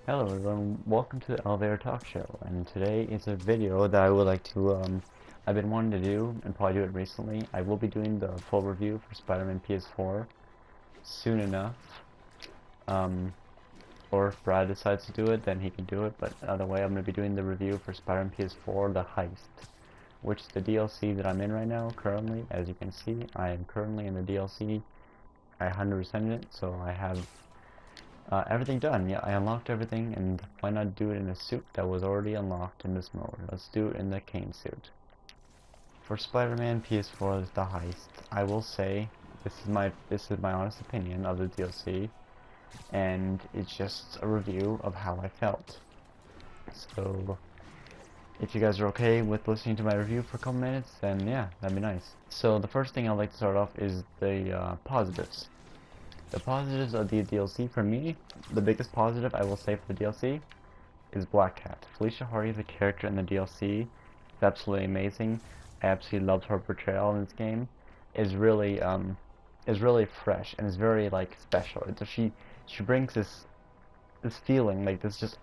Hello everyone, welcome to the Elevator Talk Show, and today is a video that I would like to, I've been wanting to do, and probably do it recently. I will be doing the full review for Spider-Man PS4 soon enough, or if Brad decides to do it, then he can do it, but either way, I'm going to be doing the review for Spider-Man PS4 The Heist, which is the DLC that I'm in right now, currently. As you can see, I am currently in the DLC. I 100%ed it, so I have everything done. Yeah, I unlocked everything, and why not do it in a suit that was already unlocked in this mode? Let's do it in the Kane suit. For Spider-Man PS4's The Heist, I will say this is my honest opinion of the DLC, and it's just a review of how I felt. So if you guys are okay with listening to my review for a couple minutes, then yeah, that'd be nice. So the first thing I'd like to start off is the positives. The positives of the DLC for me, the biggest positive I will say for the DLC is Black Cat. Felicia Hardy, the character in the DLC, is absolutely amazing. I absolutely loved her portrayal in this game. Is really fresh and is very like special. She brings this feeling, like this, just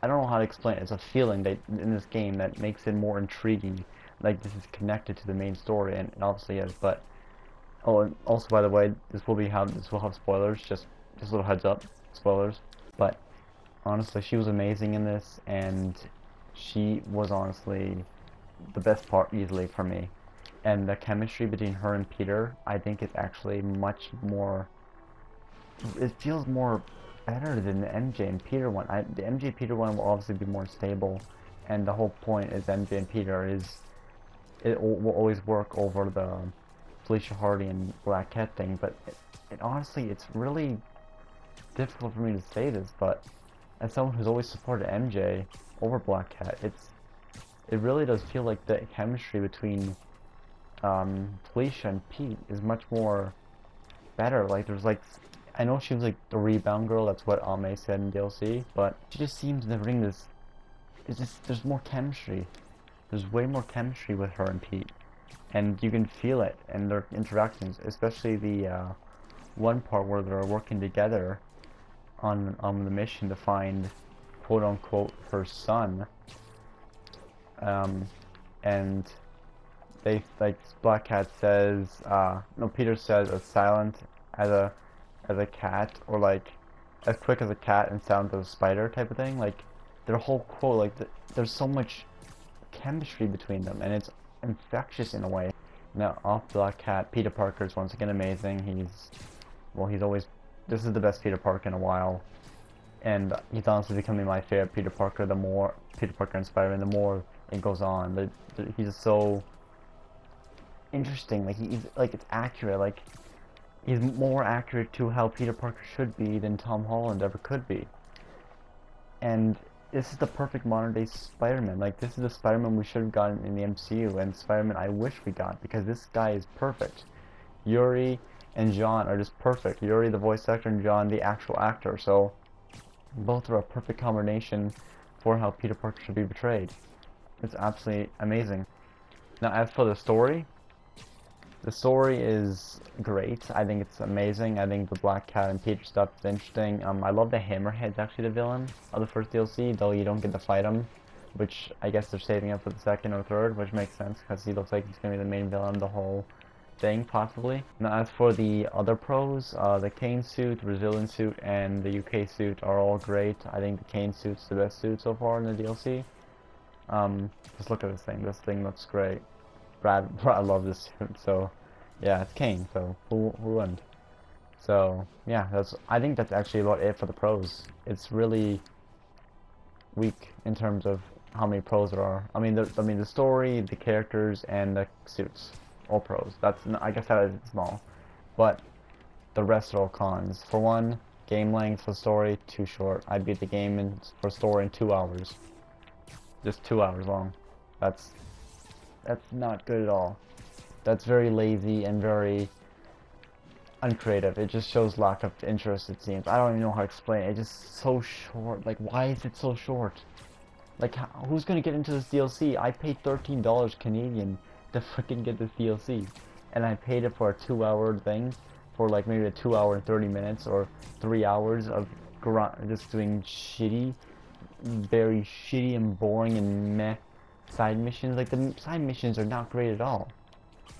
I don't know how to explain it. It's a feeling that in this game that makes it more intriguing. Like this is connected to the main story, and it obviously is, but oh, and also, by the way, this will have spoilers. Just a little heads up, spoilers. But honestly, she was amazing in this, and she was honestly the best part easily for me. And the chemistry between her and Peter, I think, is actually much more. It feels more better than the MJ and Peter one. The MJ Peter one will obviously be more stable, and the whole point is MJ and Peter is it will always work over the Felicia Hardy and Black Cat thing, but honestly, it's really difficult for me to say this, but as someone who's always supported MJ over Black Cat, it really does feel like the chemistry between Felicia and Pete is much more better. Like there's like, I know she was like the rebound girl, that's what Ame said in DLC, but she just seems to bring this, there's more chemistry. There's way more chemistry with her and Pete. And you can feel it in their interactions, especially the one part where they're working together on the mission to find quote unquote her son. And they, like, Black Cat says, no, Peter says as silent as a cat, or like as quick as a cat and silent as a spider type of thing. Like their whole quote, like there's so much chemistry between them, and it's infectious in a way. Now, off Black Cat, Peter Parker is once again amazing. He's always, this is the best Peter Parker in a while, and he's honestly becoming my favorite Peter Parker. The more Peter Parker and Spider-Man, the more it goes on. He's just so interesting. Like he's like, it's accurate. Like he's more accurate to how Peter Parker should be than Tom Holland ever could be. And this is the perfect modern day Spider-Man. Like this is the Spider-Man we should have gotten in the MCU, and Spider-Man I wish we got, because this guy is perfect. Yuri and John are just perfect. Yuri the voice actor and John the actual actor. So both are a perfect combination for how Peter Parker should be portrayed. It's absolutely amazing. Now as for the story is great. I think it's amazing. I think the Black Cat and Peter stuff is interesting. I love the Hammerhead's actually the villain of the first DLC, though you don't get to fight him, which I guess they're saving up for the second or third, which makes sense because he looks like he's going to be the main villain of the whole thing, possibly. Now as for the other pros, the Kane suit, the Brazilian suit, and the UK suit are all great. I think the Kane suit's the best suit so far in the DLC. Just look at this thing. This thing looks great. Brad, I love this suit, so yeah, it's Kane, so who wouldn't? So yeah, I think that's actually about it for the pros. It's really weak in terms of how many pros there are. I mean the story, the characters, and the suits, all pros. I guess that is small, but the rest are all cons. For one, game length for story too short. I beat the game for story in 2 hours. Just 2 hours long. That's not good at all. That's very lazy and very uncreative. It just shows lack of interest, it seems. I don't even know how to explain it. It's just so short. Like, why is it so short? Like, who's gonna get into this DLC? I paid $13 Canadian to freaking get this DLC, and I paid it for a 2 hour thing, for like maybe a 2 hour and 30 minutes or 3 hours of just doing shitty, very shitty and boring and meh side missions. Like, the side missions are not great at all.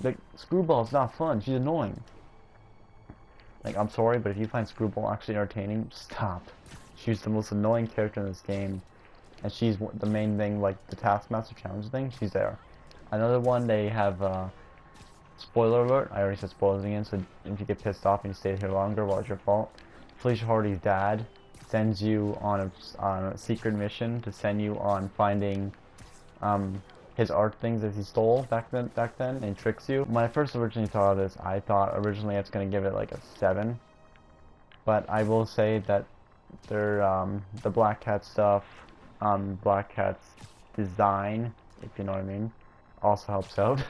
Like, Screwball's not fun. She's annoying. Like, I'm sorry, but if you find Screwball actually entertaining, stop. She's the most annoying character in this game, and she's the main thing, like the Taskmaster Challenge thing. She's there. Another one, they have spoiler alert. I already said spoilers again, so if you get pissed off and you stay here longer, well, it's your fault. Felicia Hardy's dad sends you on a secret mission to send you on finding his art things that he stole back then, and tricks you. When I first originally thought of this, I thought originally it's gonna give it like a 7, but I will say that the Black Cat stuff, Black Cat's design, if you know what I mean, also helps out.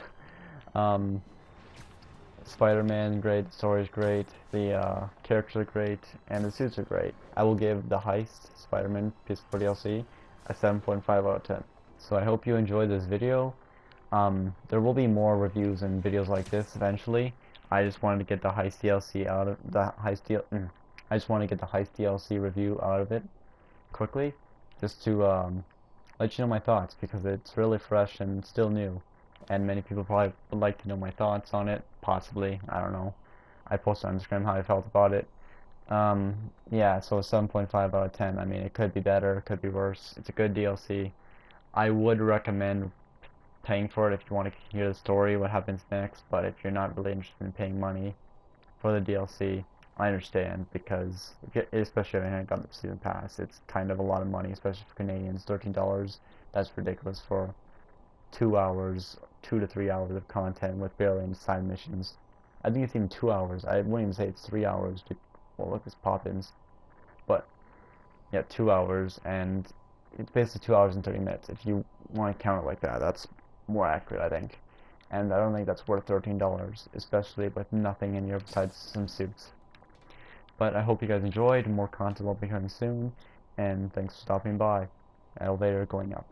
Spider-Man great, the story's great, the characters are great, and the suits are great. I will give the Heist Spider-Man PS4 DLC a 7.5 out of 10. So I hope you enjoyed this video. There will be more reviews and videos like this eventually. I just wanted to get the Heist DLC out of I just want to get the Heist DLC review out of it quickly, just to let you know my thoughts, because it's really fresh and still new, and many people probably would like to know my thoughts on it. Possibly, I don't know. I posted on Instagram how I felt about it. Yeah, so a 7.5 out of 10. I mean, it could be better, it could be worse. It's a good DLC. I would recommend paying for it if you want to hear the story, what happens next, but if you're not really interested in paying money for the DLC, I understand, because especially if I haven't got the season pass, it's kind of a lot of money, especially for Canadians. $13, that's ridiculous for 2 hours, 2 to 3 hours of content with barely any side missions. I think it's even 2 hours. I wouldn't even say it's 3 hours. Well, look, it's Poppins. But yeah, 2 hours, and it's basically 2 hours and 30 minutes. If you want to count it like that, that's more accurate, I think. And I don't think that's worth $13, especially with nothing in here besides some suits. But I hope you guys enjoyed. More content will be coming soon, and thanks for stopping by. Elevator going up.